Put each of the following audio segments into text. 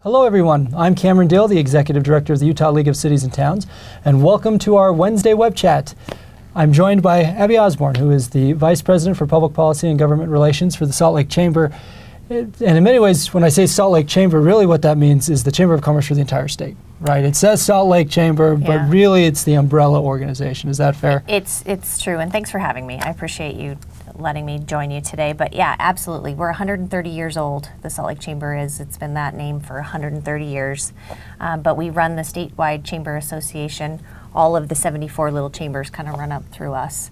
Hello everyone, I'm Cameron Diehl, the Executive Director of the Utah League of Cities and Towns, and welcome to our Wednesday web chat. I'm joined by Abby Osborne, who is the Vice President for Public Policy and Government Relations for the Salt Lake Chamber. And in many ways, when I say Salt Lake Chamber, really what that means is the Chamber of Commerce for the entire state, right? It says Salt Lake Chamber, but really it's the umbrella organization. Is that fair? It's true, and thanks for having me. I appreciate you letting me join you today. But yeah, absolutely. We're 130 years old, the Salt Lake Chamber is. It's been that name for 130 years. But we run the statewide chamber association. All of the 74 little chambers kind of run up through us.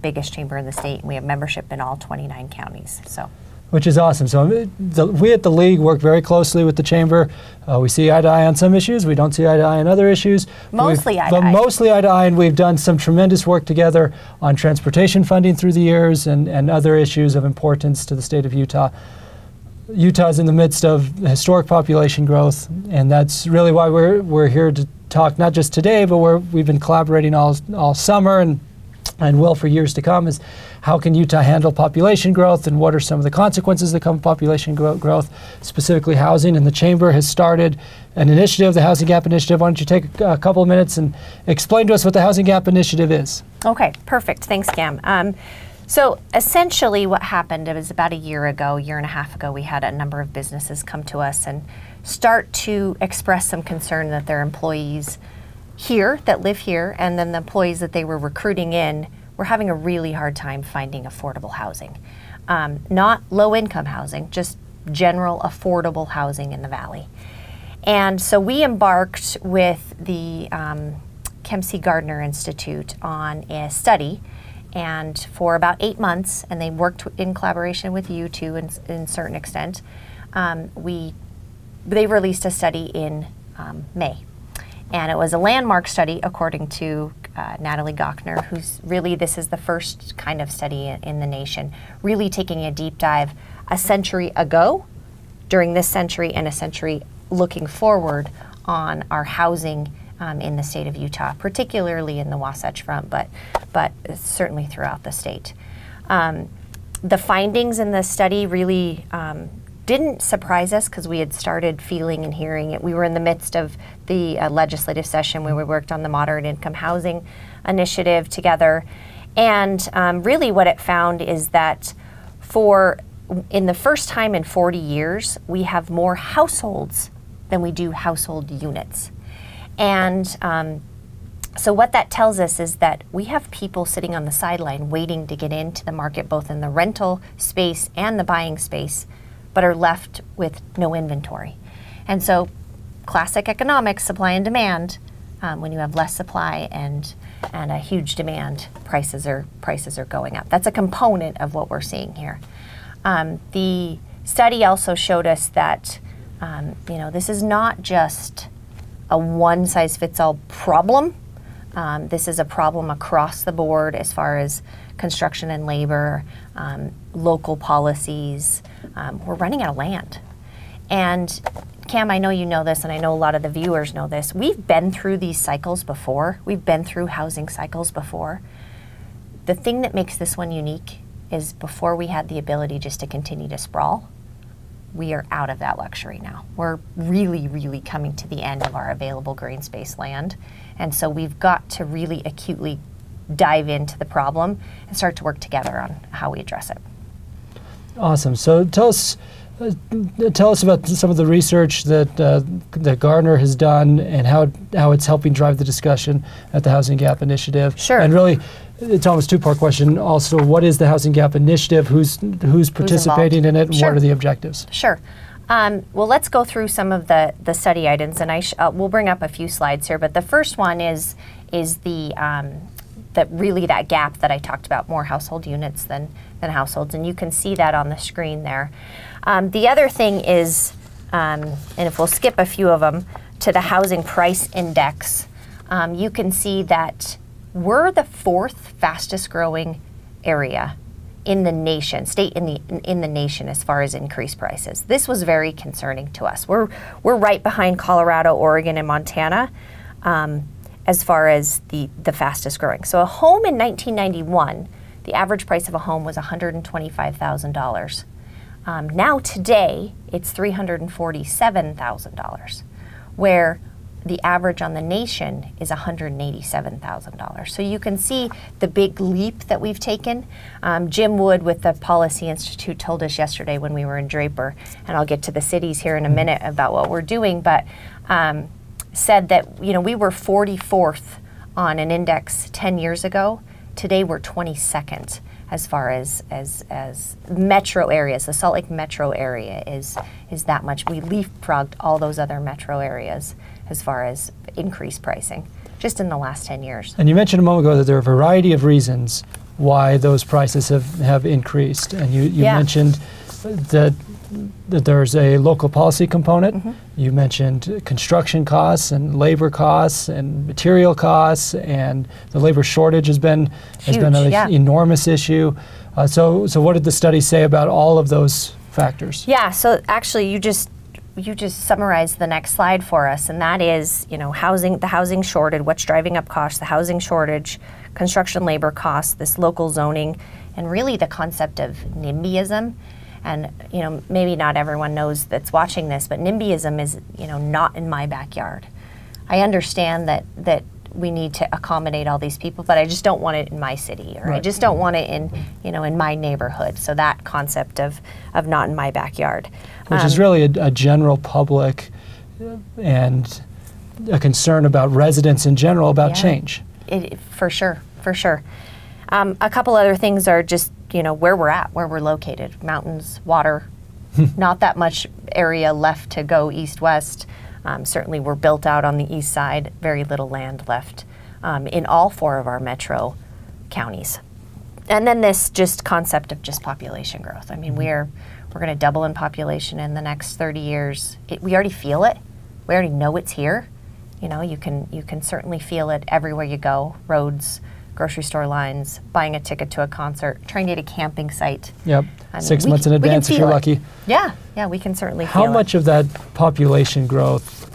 Biggest chamber in the state, and we have membership in all 29 counties. Which is awesome. So we at the League work very closely with the Chamber. We see eye to eye on some issues. We don't see eye to eye on other issues. Mostly eye to eye. But mostly eye to eye, and we've done some tremendous work together on transportation funding through the years and other issues of importance to the state of Utah. Utah's in the midst of historic population growth, and that's really why we're here to talk, not just today, but we've been collaborating all summer and will for years to come, is how can Utah handle population growth and what are some of the consequences that come from population growth, specifically housing. And the Chamber has started an initiative, the Housing Gap Initiative. Why don't you take a couple of minutes and explain to us what the Housing Gap Initiative is? Okay, perfect. Thanks, Cam. So essentially what happened, it was about a year and a half ago, we had a number of businesses come to us and start to express some concern that their employees here, that live here, and then the employees that they were recruiting in were having a really hard time finding affordable housing. Not low-income housing, just general affordable housing in the Valley. And so we embarked with the Kempsey Gardner Institute on a study, and for about 8 months, and they worked in collaboration with you too, in certain extent, they released a study in May. And it was a landmark study, according to Natalie Gochner, who's really, this is the first kind of study in the nation, really taking a deep dive a century ago, during this century, and a century looking forward on our housing in the state of Utah, particularly in the Wasatch Front, but certainly throughout the state. The findings in the study really didn't surprise us because we had started feeling and hearing it. We were in the midst of the legislative session where we worked on the moderate income housing initiative together. And really what it found is that in the first time in 40 years, we have more households than we do household units. And so what that tells us is that we have people sitting on the sideline waiting to get into the market, both in the rental space and the buying space, but are left with no inventory. And so classic economics, supply and demand, when you have less supply and a huge demand, prices are going up. That's a component of what we're seeing here. The study also showed us that this is not just a one-size-fits-all problem. This is a problem across the board as far as construction and labor, local policies. We're running out of land. And Cam, I know you know this, and I know a lot of the viewers know this. We've been through these cycles before. We've been through housing cycles before. The thing that makes this one unique is before we had the ability just to continue to sprawl, we are out of that luxury now. We're really, really coming to the end of our available green space land. And so we've got to really acutely dive into the problem and start to work together on how we address it. Awesome. So tell us about some of the research that Gardner has done and how it's helping drive the discussion at the Housing Gap Initiative. Sure. And really, it's almost a two-part question. Also, what is the Housing Gap Initiative? Who's participating in it? And Sure. What are the objectives? Sure. Well, let's go through some of the study items, and we'll bring up a few slides here. But the first one is that gap that I talked about, more household units than households, and you can see that on the screen there. The other thing is, and if we'll skip a few of them, to the Housing Price Index, you can see that we're the fourth fastest growing area in the nation, state in the nation as far as increased prices. This was very concerning to us. We're right behind Colorado, Oregon, and Montana as far as the fastest growing. So a home in 1991, the average price of a home was $125,000. Now today, it's $347,000, where the average on the nation is $187,000. So you can see the big leap that we've taken. Jim Wood with the Policy Institute told us yesterday when we were in Draper, and I'll get to the cities here in a minute about what we're doing, but said that we were 44th on an index 10 years ago. Today we're 22nd as far as metro areas. The Salt Lake metro area is that much. We leapfrogged all those other metro areas as far as increased pricing, just in the last 10 years. And you mentioned a moment ago that there are a variety of reasons why those prices have increased. And you mentioned that there's a local policy component. You mentioned construction costs and labor costs and material costs, and the labor shortage has been an enormous issue. So what did the study say about all of those factors? Yeah, so actually you just summarized the next slide for us, and that is, the housing shortage, what's driving up costs, the housing shortage, construction labor costs, this local zoning, and really the concept of NIMBYism. And maybe not everyone knows that's watching this, but NIMBYism is not in my backyard. I understand that we need to accommodate all these people, but I just don't want it in my city, or I just don't want it in in my neighborhood. So that concept of not in my backyard, which is really a general public and a concern about residents in general about change. For sure. A couple other things are just where we're at, where we're located. Mountains, water, not that much area left to go east-west. Certainly we're built out on the east side, very little land left in all 4 of our metro counties. And then this just concept of just population growth. I mean, we're going to double in population in the next 30 years. We already feel it. We already know it's here. You can certainly feel it everywhere you go. Roads, grocery store lines, buying a ticket to a concert, trying to get a camping site. Yep, 6 months in advance if you're lucky. Yeah, we can certainly feel it. How much of that population growth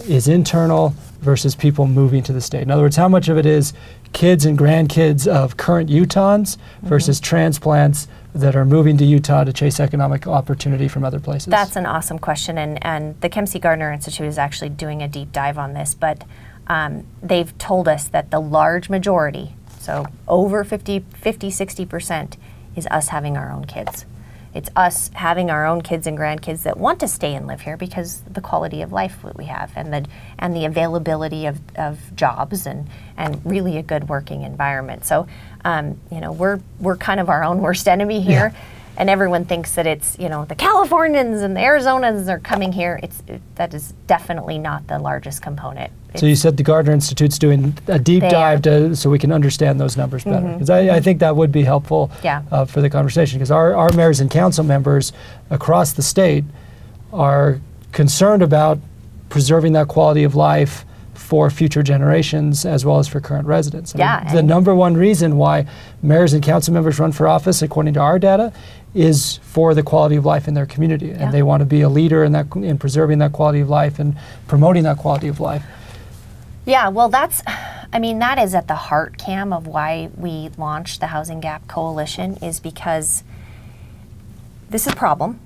is internal versus people moving to the state? In other words, how much of it is kids and grandkids of current Utahns versus transplants that are moving to Utah to chase economic opportunity from other places? That's an awesome question, and the Kempsey Gardner Institute is actually doing a deep dive on this, but they've told us that the large majority, so over 60%, is us having our own kids. It's us having our own kids and grandkids that want to stay and live here because the quality of life that we have, and the availability of jobs and really a good working environment. So we're kind of our own worst enemy here. Yeah. And everyone thinks that it's the Californians and the Arizonans are coming here. That is definitely not the largest component. So you said the Gardner Institute's doing a deep dive so we can understand those numbers better. Because I think that would be helpful for the conversation, because our mayors and council members across the state are concerned about preserving that quality of life for future generations as well as for current residents. I mean, the number one reason why mayors and council members run for office, according to our data, is for the quality of life in their community. And they want to be a leader in preserving that quality of life and promoting that quality of life. Yeah, well, that is at the heart, Cam, of why we launched the Housing Gap Coalition, is because this is a problem.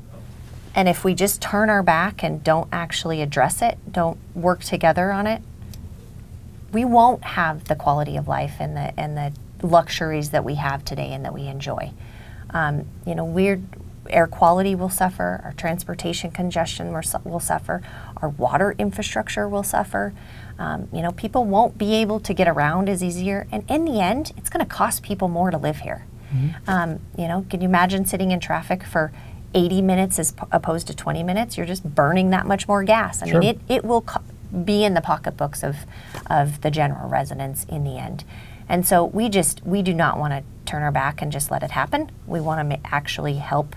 And if we just turn our back and don't actually address it, don't work together on it, we won't have the quality of life and the luxuries that we have today and that we enjoy. Air quality will suffer, our transportation congestion will suffer, our water infrastructure will suffer. People won't be able to get around as easier, and in the end, it's going to cost people more to live here. Can you imagine sitting in traffic for 80 minutes as opposed to 20 minutes? You're just burning that much more gas. I mean, it will be in the pocketbooks of the general residents in the end. And so we do not want to turn our back and just let it happen. We want to actually help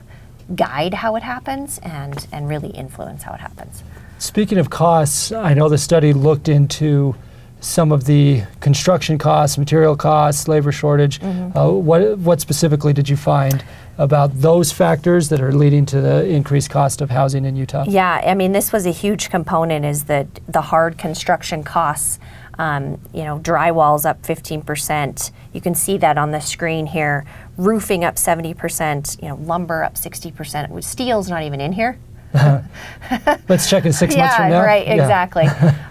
guide how it happens and really influence how it happens. Speaking of costs, I know the study looked into some of the construction costs, material costs, labor shortage. What specifically did you find about those factors that are leading to the increased cost of housing in Utah? Yeah, I mean, this was a huge component, is that the hard construction costs. Drywall's up 15%. You can see that on the screen here. Roofing up 70%. Lumber up 60%. Steel's not even in here. Let's check in 6 months from now. Right, exactly.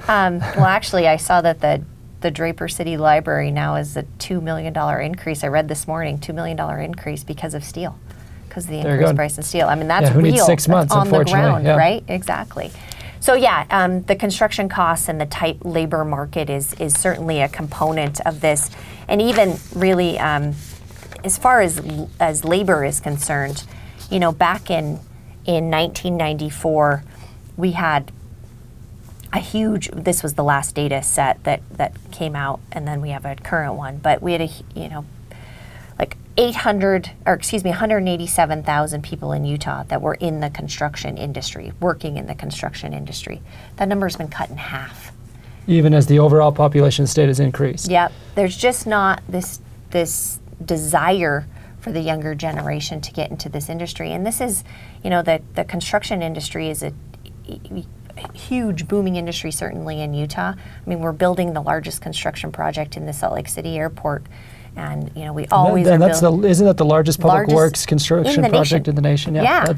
Well, actually, I saw that the Draper City Library now is a $2 million increase. I read this morning, $2 million increase because of steel, because of the increased price in steel. I mean, that's who real. Needs 6 months, that's on the unfortunately. ground, right? Exactly. So yeah, the construction costs and the tight labor market is certainly a component of this, and even really as far as labor is concerned, back in 1994, we had a huge. This was the last data set that came out, and then we have a current one. But we had like 187,000 people in Utah that were in the construction industry, working in the construction industry. That number's been cut in half. Even as the overall population of the state has increased. Yep. There's just not this desire for the younger generation to get into this industry. And this is, the construction industry is a huge booming industry, certainly in Utah. I mean, we're building the largest construction project in the Salt Lake City airport. And we always isn't that the largest public works construction project in the nation? Yeah.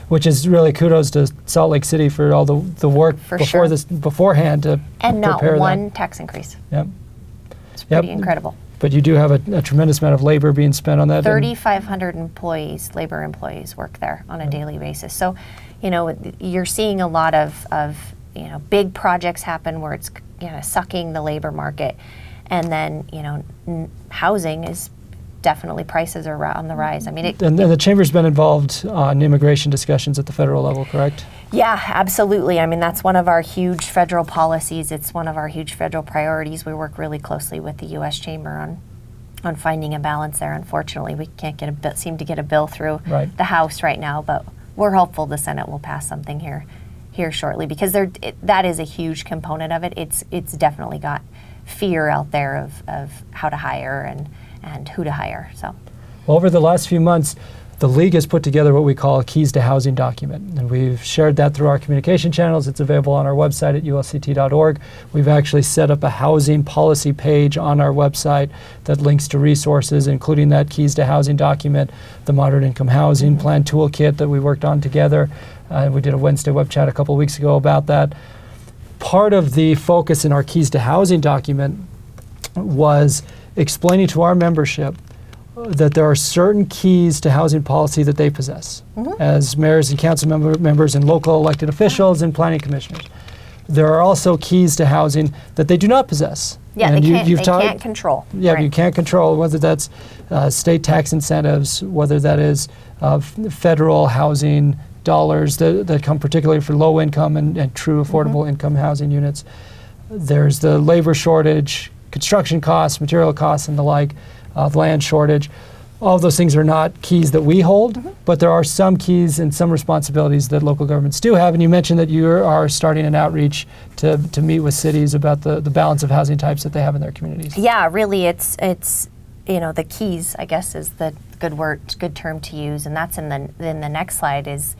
Which is really kudos to Salt Lake City for all the work beforehand to and not prepare one tax increase. Yep. It's pretty incredible. But you do have a tremendous amount of labor being spent on that. 3,500 labor employees work there on a daily basis. So, you're seeing a lot of big projects happen where it's sucking the labor market. And then, housing is definitely, prices are on the rise. I mean, and the Chamber's been involved in immigration discussions at the federal level, correct? Yeah, absolutely. I mean, that's one of our huge federal policies. It's one of our huge federal priorities. We work really closely with the U.S. Chamber on finding a balance there. Unfortunately, we can't seem to get a bill through the House right now, but we're hopeful the Senate will pass something here shortly, because that is a huge component of it. It's definitely got fear out there of how to hire and who to hire. So, well, over the last few months, the League has put together what we call a Keys to Housing document, and we've shared that through our communication channels. It's available on our website at ulct.org. We've actually set up a housing policy page on our website that links to resources, including that Keys to Housing document, the Moderate Income Housing Plan Toolkit that we worked on together. We did a Wednesday web chat a couple of weeks ago about that. Part of the focus in our Keys to Housing document was explaining to our membership that there are certain keys to housing policy that they possess as mayors and council members and local elected officials and planning commissioners. There are also keys to housing that they do not possess. Yeah, and they can't control. Yeah, you can't control, whether that's state tax incentives, whether that is federal housing dollars that come particularly for low income and true affordable income housing units. There's the labor shortage, construction costs, material costs, and the like, land shortage. All of those things are not keys that we hold, but there are some keys and some responsibilities that local governments do have. And you mentioned that you are starting an outreach to meet with cities about the balance of housing types that they have in their communities. Yeah, really, it's the keys, I guess, is the good term to use, and that's in the next slide is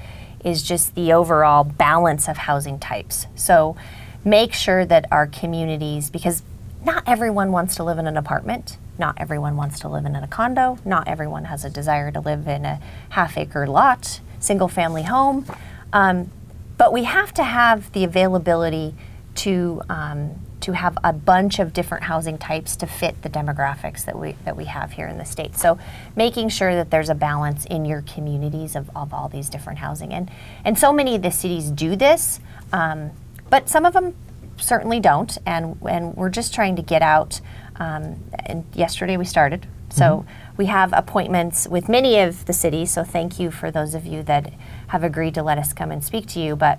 just the overall balance of housing types. So make sure that our communities, because not everyone wants to live in an apartment, not everyone wants to live in a condo, not everyone has a desire to live in a half-acre lot, single-family home, but we have to have the availability to have a bunch of different housing types to fit the demographics that we have here in the state. So making sure that there's a balance in your communities of all these different housing. And so many of the cities do this, but some of them certainly don't, and we're just trying to get out. And yesterday we started. So we have appointments with many of the cities, so thank you for those of you that have agreed to let us come and speak to you. But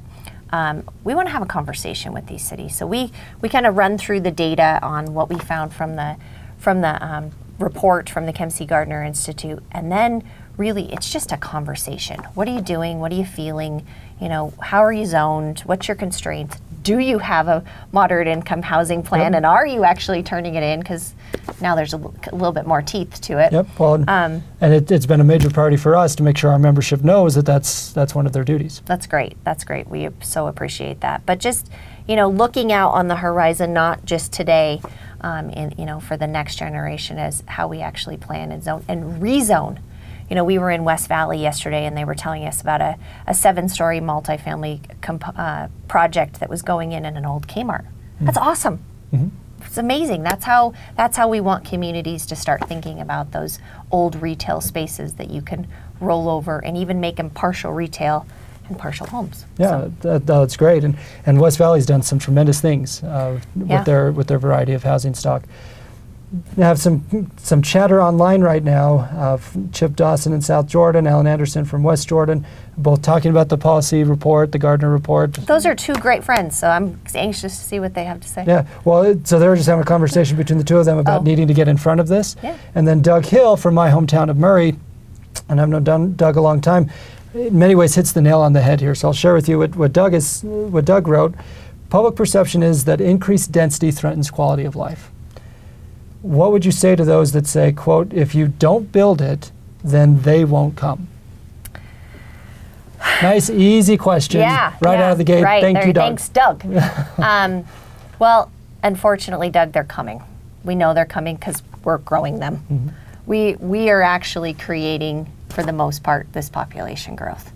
we want to have a conversation with these cities. So we kind of run through the data on what we found from the report from the Kempsey Gardner Institute, and then really it's just a conversation. What are you doing? What are you feeling? How are you zoned? What's your constraints? do you have a moderate income housing plan, and are you actually turning it in? Because now there's a little bit more teeth to it. Yep. Well, and it's been a major priority for us to make sure our membership knows that that's one of their duties. That's great. That's great. We so appreciate that. But just, you know, looking out on the horizon, not just today, for the next generation, as how we actually plan and zone and rezone. You know, we were in West Valley yesterday, and they were telling us about a 7-story multifamily project that was going in an old Kmart. That's awesome. It's amazing. That's how we want communities to start thinking about those old retail spaces that you can roll over and even make them partial retail and partial homes. Yeah, that's great. And West Valley's done some tremendous things with their variety of housing stock. We have some chatter online right now. Chip Dawson in South Jordan, Alan Anderson from West Jordan, both talking about the policy report, the Gardner report. Those are two great friends, so I'm anxious to see what they have to say. Yeah, well, so they were just having a conversation between the two of them about needing to get in front of this. Yeah. And then Doug Hill from my hometown of Murray, and I've known Doug a long time, in many ways hits the nail on the head here. So I'll share with you what Doug wrote. Public perception is that increased density threatens quality of life. What would you say to those that say, quote, if you don't build it, then they won't come? Nice, easy question. Right out of the gate. Right. Thank you, Doug. Thanks, Doug. Well, unfortunately, Doug, they're coming. We know they're coming because we're growing them. We are actually creating, for the most part, this population growth.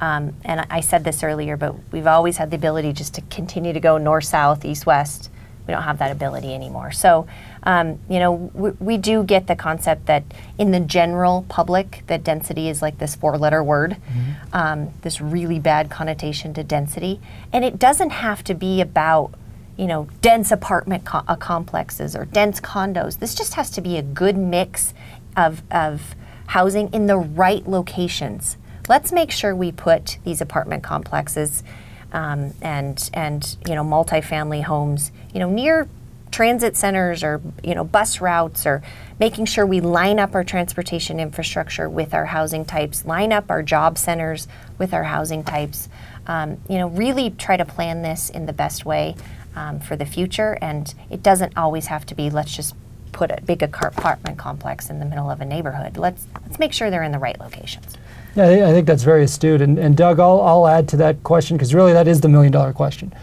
And I said this earlier, but we've always had the ability just to continue to go north, south, east, west. We don't have that ability anymore. So, we do get the concept that in the general public, that density is like this 4-letter word, this really bad connotation to density. And it doesn't have to be about, dense apartment complexes or dense condos. This just has to be a good mix of housing in the right locations. Let's make sure we put these apartment complexes and multifamily homes, near transit centers or bus routes, or making sure we line up our transportation infrastructure with our housing types, line up our job centers with our housing types. Really try to plan this in the best way for the future. And it doesn't always have to be, let's just put a big apartment complex in the middle of a neighborhood. Let's make sure they're in the right locations. Yeah, I think that's very astute. And Doug, I'll add to that question, because really that is the million-dollar question.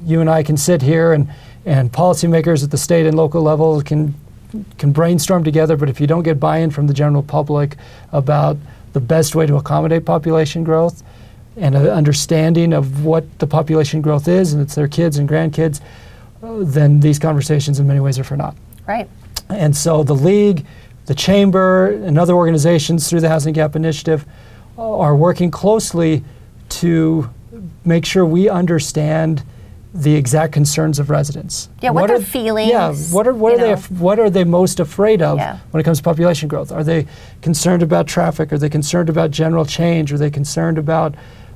You and I can sit here, and policymakers at the state and local level can brainstorm together, but if you don't get buy-in from the general public about the best way to accommodate population growth and an understanding of what the population growth is, and it's their kids and grandkids, then these conversations in many ways are for naught. Right. And so the League, the Chamber, and other organizations through the Housing Gap Initiative are working closely to make sure we understand the exact concerns of residents. Yeah, what are their feelings? Yeah, what are they most afraid of when it comes to population growth? Are they concerned about traffic? Are they concerned about general change? Are they concerned about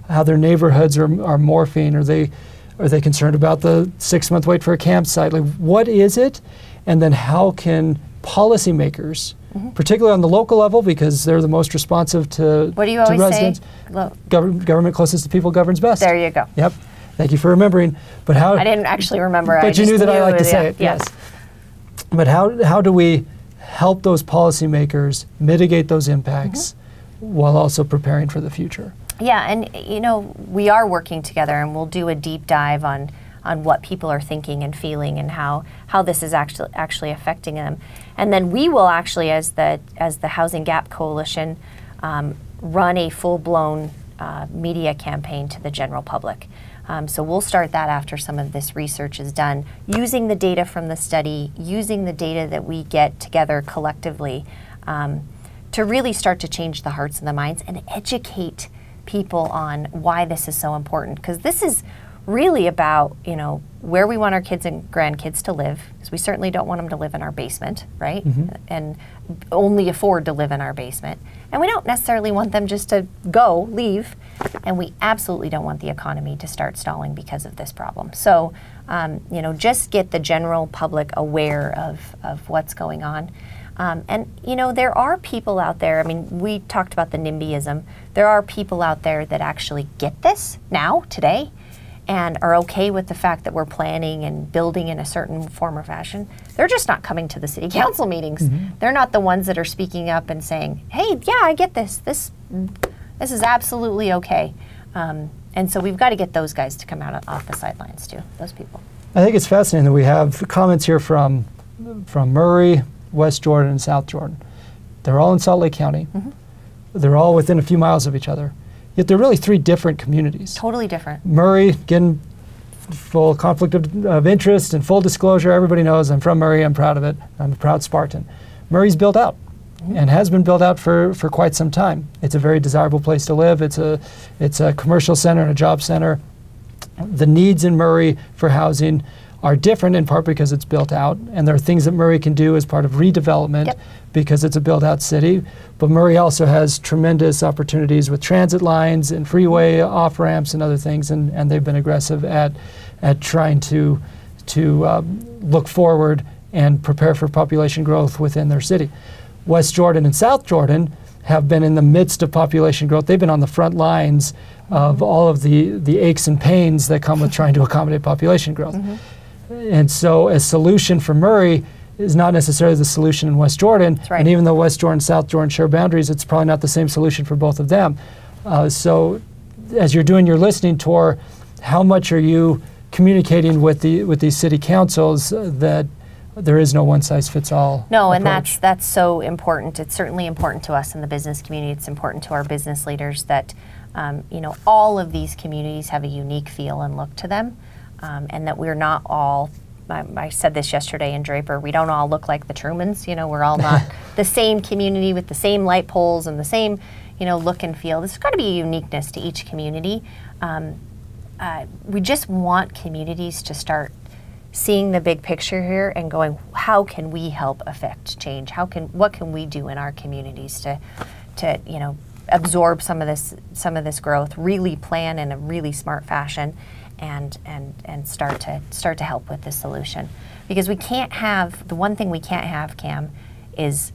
how their neighborhoods are morphing? Are they concerned about the 6-month wait for a campsite? Like, what is it? And then how can policymakers, particularly on the local level, because they're the most responsive to, what do you always residents. Say? Government closest to people governs best. There you go. Yep. Thank you for remembering. But how? I didn't actually remember. But you knew that I like to say it. Yes. But how do we help those policymakers mitigate those impacts while also preparing for the future? Yeah, and we are working together, and we'll do a deep dive on what people are thinking and feeling, and how this is actually affecting them. And then we will actually, as the Housing Gap Coalition, run a full-blown media campaign to the general public. So we'll start that after some of this research is done, using the data from the study, using the data that we get together collectively, to really start to change the hearts and the minds and educate people on why this is so important. Because this is really about, where we want our kids and grandkids to live, because we certainly don't want them to live in our basement, right? And only afford to live in our basement. And we don't necessarily want them just to leave. And we absolutely don't want the economy to start stalling because of this problem. So, just get the general public aware of what's going on. There are people out there, we talked about the NIMBYism. There are people out there that actually get this now, today, and are okay with the fact that we're planning and building in a certain form or fashion, they're just not coming to the city council meetings. They're not the ones that are speaking up and saying, hey, yeah, I get this. This is absolutely okay. And so we've got to get those guys to come out off the sidelines too, those people. I think it's fascinating that we have comments here from Murray, West Jordan, and South Jordan. They're all in Salt Lake County. They're all within a few miles of each other. Yet they're really three different communities. Totally different. Murray, again, full conflict of interest and full disclosure. Everybody knows I'm from Murray. I'm proud of it. I'm a proud Spartan. Murray's built out and has been built out for quite some time. It's a very desirable place to live. It's a commercial center and a job center. The needs in Murray for housing are different in part because it's built out, and there are things that Murray can do as part of redevelopment because it's a built-out city. But Murray also has tremendous opportunities with transit lines and freeway off-ramps and other things, and they've been aggressive at trying to look forward and prepare for population growth within their city. West Jordan and South Jordan have been in the midst of population growth. They've been on the front lines of all of the aches and pains that come with trying to accommodate population growth. And so a solution for Murray is not necessarily the solution in West Jordan. That's right. And even though West Jordan and South Jordan share boundaries, it's probably not the same solution for both of them. So as you're doing your listening tour, how much are you communicating with these city councils that there is no one-size-fits-all No, approach? and that's so important. It's certainly important to us in the business community. It's important to our business leaders that all of these communities have a unique feel and look to them. And that we're not all, I said this yesterday in Draper, we don't all look like the Trumans. We're all not the same community with the same light poles and the same, look and feel. There's got to be a uniqueness to each community. We just want communities to start seeing the big picture here and going, how can we help affect change? What can we do in our communities to absorb some of this growth, really plan in a really smart fashion, and start to help with the solution. Because we can't have, the one thing we can't have, Cam, is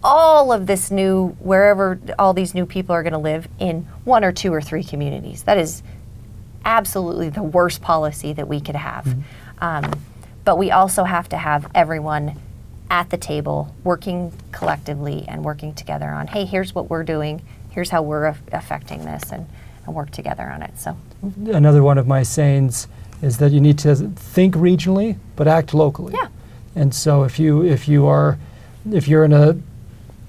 all of this new, wherever all these new people are going to live in one or two or three communities. That is absolutely the worst policy that we could have. But we also have to have everyone at the table working collectively and working together on, hey, here's what we're doing, here's how we're affecting this, and work together on it. So another one of my sayings is that you need to think regionally but act locally. Yeah. And so if you're in a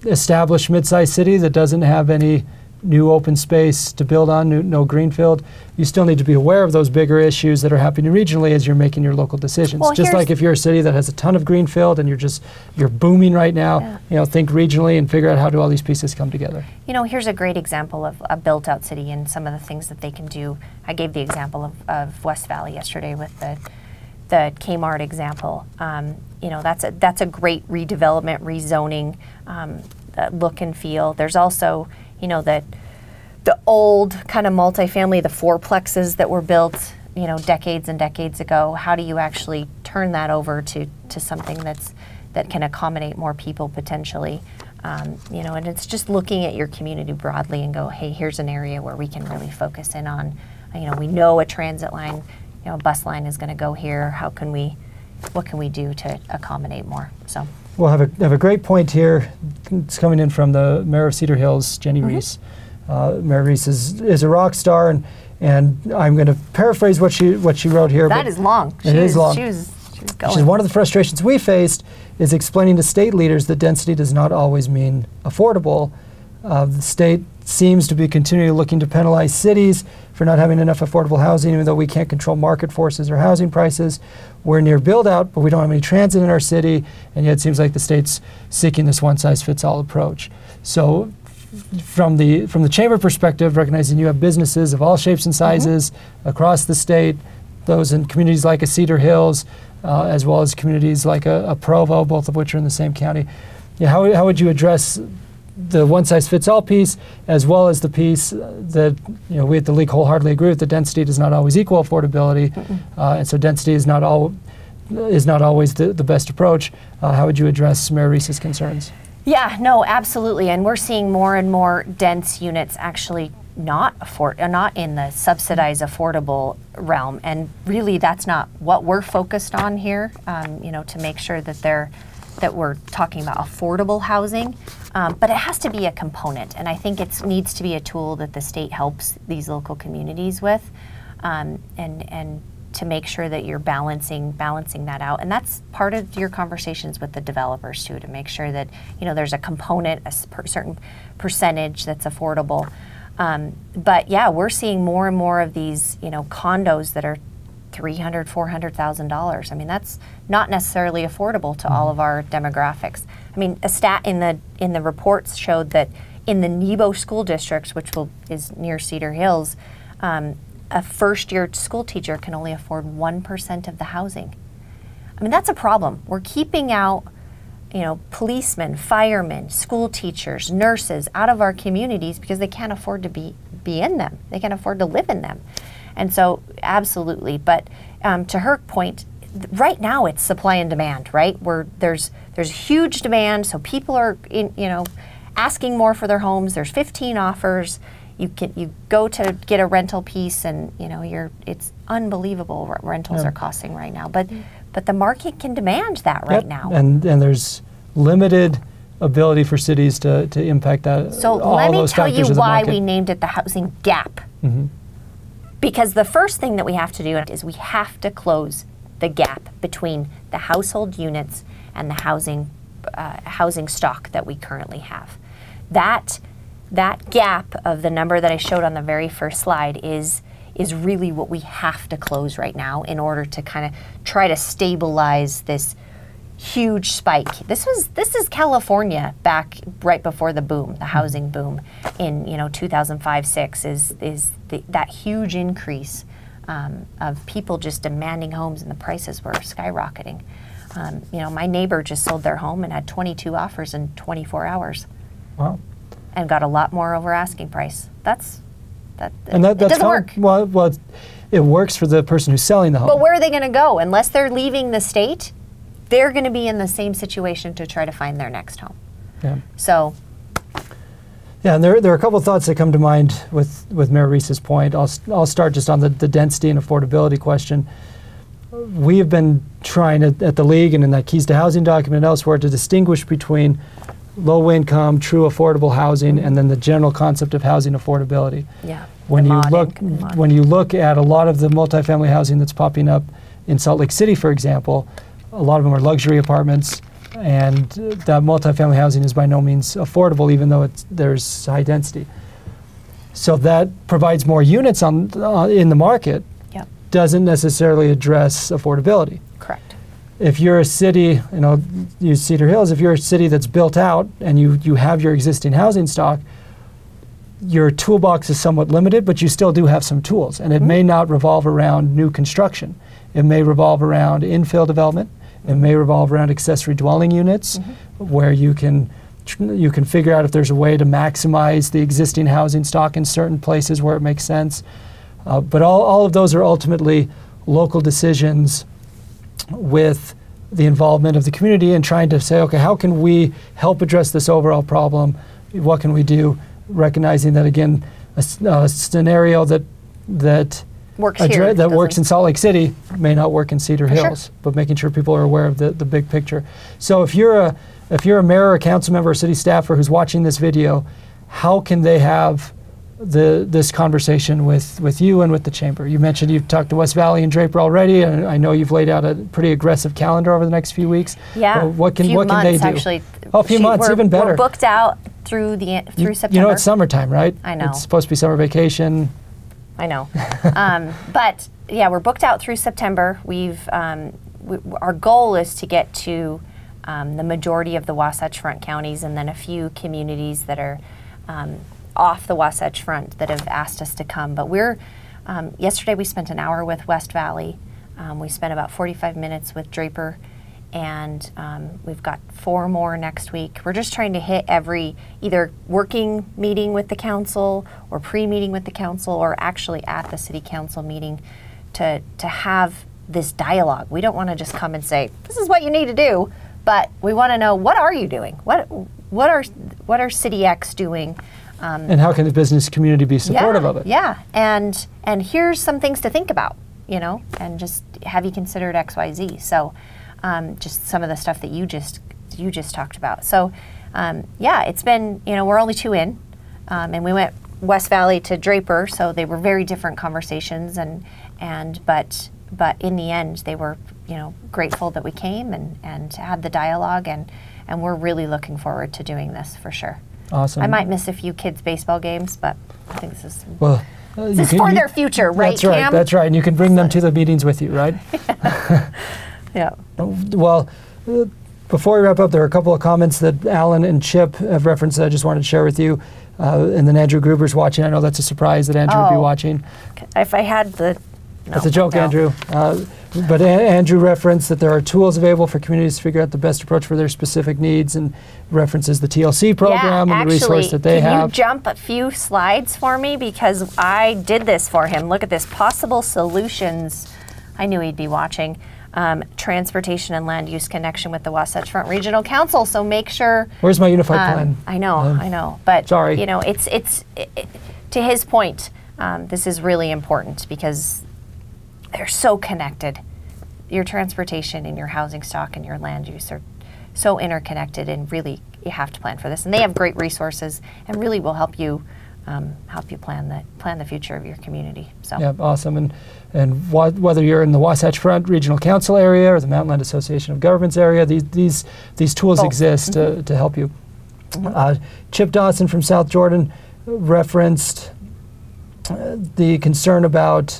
established mid-sized city that doesn't have any new open space to build on, no greenfield, you still need to be aware of those bigger issues that are happening regionally as you're making your local decisions. Well, just like if you're a city that has a ton of greenfield and you're booming right now, think regionally and figure out how do all these pieces come together. Here's a great example of a built-out city and some of the things that they can do. I gave the example of West Valley yesterday with the Kmart example. That's a great redevelopment, rezoning, look and feel. There's also the old kind of multifamily, the fourplexes that were built, decades and decades ago. How do you actually turn that over to something that can accommodate more people potentially? And it's just looking at your community broadly and go, hey, here's an area where we can really focus in on. We know a transit line, a bus line is going to go here. What can we do to accommodate more? So. We'll have a great point here. It's coming in from the Mayor of Cedar Hills, Jenny Reese. Mayor Reese is a rock star, and I'm going to paraphrase what she wrote here. That is long. It is long. She was going. She said, one of the frustrations we faced is explaining to state leaders that density does not always mean affordable. The state seems to be continually looking to penalize cities for not having enough affordable housing, even though we can't control market forces or housing prices. We're near build-out, but we don't have any transit in our city, and yet it seems like the state's seeking this one-size-fits-all approach. So from the chamber perspective, recognizing you have businesses of all shapes and sizes across the state, those in communities like a Cedar Hills, as well as communities like a Provo, both of which are in the same county. How would you address the one-size-fits-all piece, as well as the piece that we at the League wholeheartedly agree with, that density does not always equal affordability, and so density is not always the best approach. How would you address Mayor Reese's concerns? Yeah, no, absolutely, and we're seeing more and more dense units actually not in the subsidized affordable realm, and really that's not what we're focused on here. You know, to make sure that we're talking about affordable housing, but it has to be a component, and I think it needs to be a tool that the state helps these local communities with, and to make sure that you're balancing that out. And that's part of your conversations with the developers too, to make sure that, you know, there's a component, a certain percentage that's affordable. But yeah, we're seeing more and more of these, you know, condos that are $300,000, $400,000. I mean, that's not necessarily affordable to all of our demographics. I mean, a stat in the reports showed that in the Nebo school districts, which is near Cedar Hills, a first-year school teacher can only afford 1% of the housing. I mean, that's a problem. We're keeping out, you know, policemen, firemen, school teachers, nurses out of our communities because they can't afford to be in them. They can't afford to live in them. And so, absolutely. But to her point, right now it's supply and demand, right? There's huge demand, so people are asking more for their homes. There's 15 offers. You go to get a rental piece, and you know it's unbelievable what rentals are costing right now. But the market can demand that right now. And there's limited ability for cities to impact that. So let me tell you why we named it the housing gap. Mm-hmm. Because the first thing that we have to do is we have to close the gap between the household units and the housing stock that we currently have. That gap of the number that I showed on the very first slide is really what we have to close right now in order to kind of try to stabilize this huge spike. This is California back right before the boom, the housing boom in 2005-06 is that huge increase of people just demanding homes, and the prices were skyrocketing. My neighbor just sold their home and had 22 offers in 24 hours. Wow. And got a lot more over asking price. That doesn't work. Well, it works for the person who's selling the home. But where are they going to go? Unless they're leaving the state, they're going to be in the same situation to try to find their next home. Yeah. So. Yeah, and there are a couple of thoughts that come to mind with Mayor Reese's point. I'll start just on the density and affordability question. We have been trying at the League and in that Keys to Housing document and elsewhere to distinguish between low income, true affordable housing, and then the general concept of housing affordability. Yeah. When you look at a lot of the multifamily housing that's popping up in Salt Lake City, for example, a lot of them are luxury apartments, and that multifamily housing is by no means affordable, even though there's high density. So that provides more units in the market. Yep. Doesn't necessarily address affordability. Correct. If you're a city, use Cedar Hills, if you're a city that's built out and you have your existing housing stock, your toolbox is somewhat limited, but you still do have some tools. And it may not revolve around new construction. It may revolve around infill development. It may revolve around accessory dwelling units, where you can figure out if there's a way to maximize the existing housing stock in certain places where it makes sense. But all of those are ultimately local decisions with the involvement of the community and trying to say, okay, how can we help address this overall problem? What can we do? Recognizing that, again, a scenario that works in Salt Lake City may not work in Cedar Hills, but making sure people are aware of the big picture. So if you're a mayor or a council member or city staffer who's watching this video, how can they have this conversation with you and with the chamber? You mentioned you've talked to West Valley and Draper already, and I know you've laid out a pretty aggressive calendar over the next few weeks. Yeah, what can they do? Actually, a few months, even better. We're booked out through September. You know it's summertime, right? I know. It's supposed to be summer vacation. I know, but yeah, we're booked out through September. Our goal is to get to the majority of the Wasatch Front counties, and then a few communities that are off the Wasatch Front that have asked us to come. But yesterday we spent an hour with West Valley. We spent about 45 minutes with Draper, and we've got 4 more next week. We're just trying to hit every either working meeting with the council or pre-meeting with the council or actually at the city council meeting to have this dialogue. We don't want to just come and say, this is what you need to do, but we want to know, what are you doing? What are City X doing And how can the business community be supportive of it? Yeah, and here's some things to think about, and just have you considered X, Y, Z. So just some of the stuff that you just talked about. So yeah, it's been, we're only 2 in, and we went West Valley to Draper, so they were very different conversations, but in the end they were grateful that we came and had the dialogue, and we're really looking forward to doing this for sure. Awesome. I might miss a few kids' baseball games, but I think this is this is for their future, right, That's right, Cam? that's right, and you can bring them to the meetings with you, right? Yeah. Well, before we wrap up, there are a couple of comments that Alan and Chip have referenced that I just wanted to share with you. And then Andrew Gruber's watching. I know that's a surprise that Andrew would be watching. If I had the... That's a joke, Andrew. But Andrew referenced that there are tools available for communities to figure out the best approach for their specific needs, and references the TLC program and the resource that they have. Can you jump a few slides for me? Because I did this for him. Look at this. Possible solutions. I knew he'd be watching. Transportation and land use connection with the Wasatch Front Regional Council. So make sure. Where's my unified plan? I know. But sorry. It's to his point. This is really important because they're so connected. Your transportation and your housing stock and your land use are so interconnected, and really you have to plan for this. And they have great resources and really will help you plan the future of your community. So yeah, awesome. And whether you're in the Wasatch Front Regional Council area or the Mountain Land Association of Governments area, these tools exist to help you. Chip Dawson from South Jordan referenced the concern about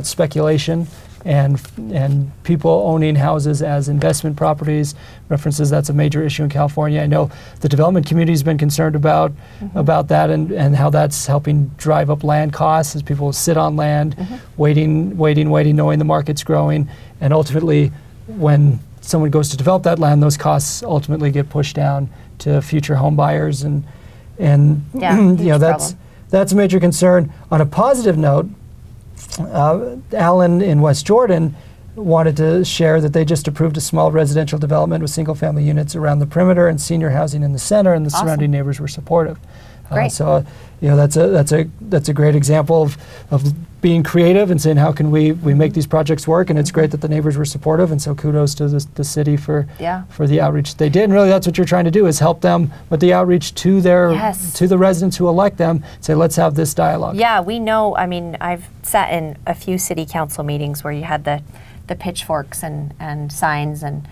speculation and people owning houses as investment properties. References that's a major issue in California. I know the development community has been concerned about that and how that's helping drive up land costs as people sit on land, waiting, knowing the market's growing, and ultimately when someone goes to develop that land, those costs ultimately get pushed down to future home buyers, and that's a major concern. On a positive note, Alan in West Jordan wanted to share that they just approved a small residential development with single-family units around the perimeter and senior housing in the center, and the surrounding neighbors were supportive. Great. So that's a great example of being creative and saying how can we make these projects work, and it's great that the neighbors were supportive, and so kudos to the city for the outreach they did. And really that's what you're trying to do, is help them with the outreach to to the residents who elect them, say let's have this dialogue. Yeah, we know, I mean, I've sat in a few city council meetings where you had the pitchforks and signs, and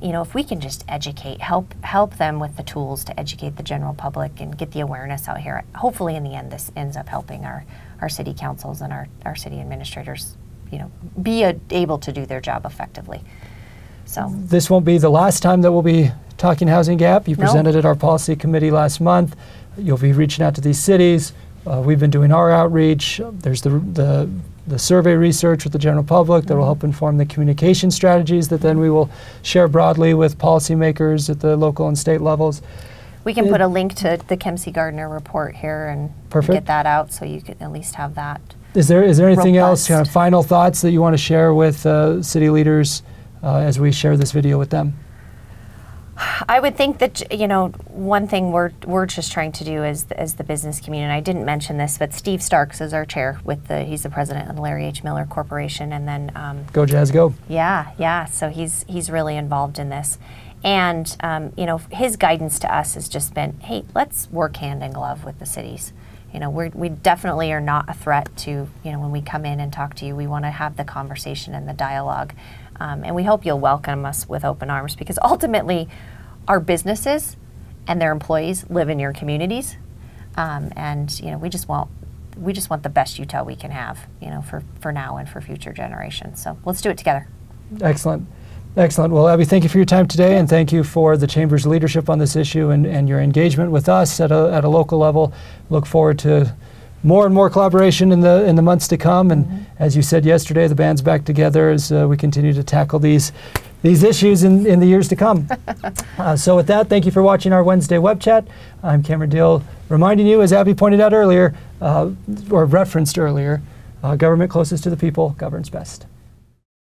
if we can just educate, help them with the tools to educate the general public and get the awareness out here, hopefully in the end this ends up helping our city councils and our city administrators, be able to do their job effectively. So this won't be the last time that we'll be talking housing gap. You presented at our policy committee last month. You'll be reaching out to these cities. We've been doing our outreach. There's the survey research with the general public that will help inform the communication strategies that then we will share broadly with policymakers at the local and state levels. We can put a link to the Kempsey Gardner report here and get that out, so you can at least have that. Is there anything else, kind of final thoughts that you want to share with city leaders as we share this video with them? I would think that, one thing we're just trying to do as the business community, and I didn't mention this, but Steve Starks is our chair he's the president of the Larry H. Miller Corporation, and then Go Jazz Go. Yeah. So he's really involved in this, and his guidance to us has just been, hey, let's work hand in glove with the cities. We definitely are not a threat to, when we come in and talk to you, we want to have the conversation and the dialogue. And we hope you'll welcome us with open arms, because ultimately our businesses and their employees live in your communities. And we just want the best Utah we can have, for now and for future generations. So let's do it together. Excellent. Well, Abby, thank you for your time today, and thank you for the Chamber's leadership on this issue and your engagement with us at a local level. Look forward to more and more collaboration in the months to come. And as you said yesterday, the band's back together as we continue to tackle these issues in the years to come. So with that, thank you for watching our Wednesday web chat. I'm Cameron Diehl, reminding you, as Abby pointed out earlier, or referenced earlier, government closest to the people governs best.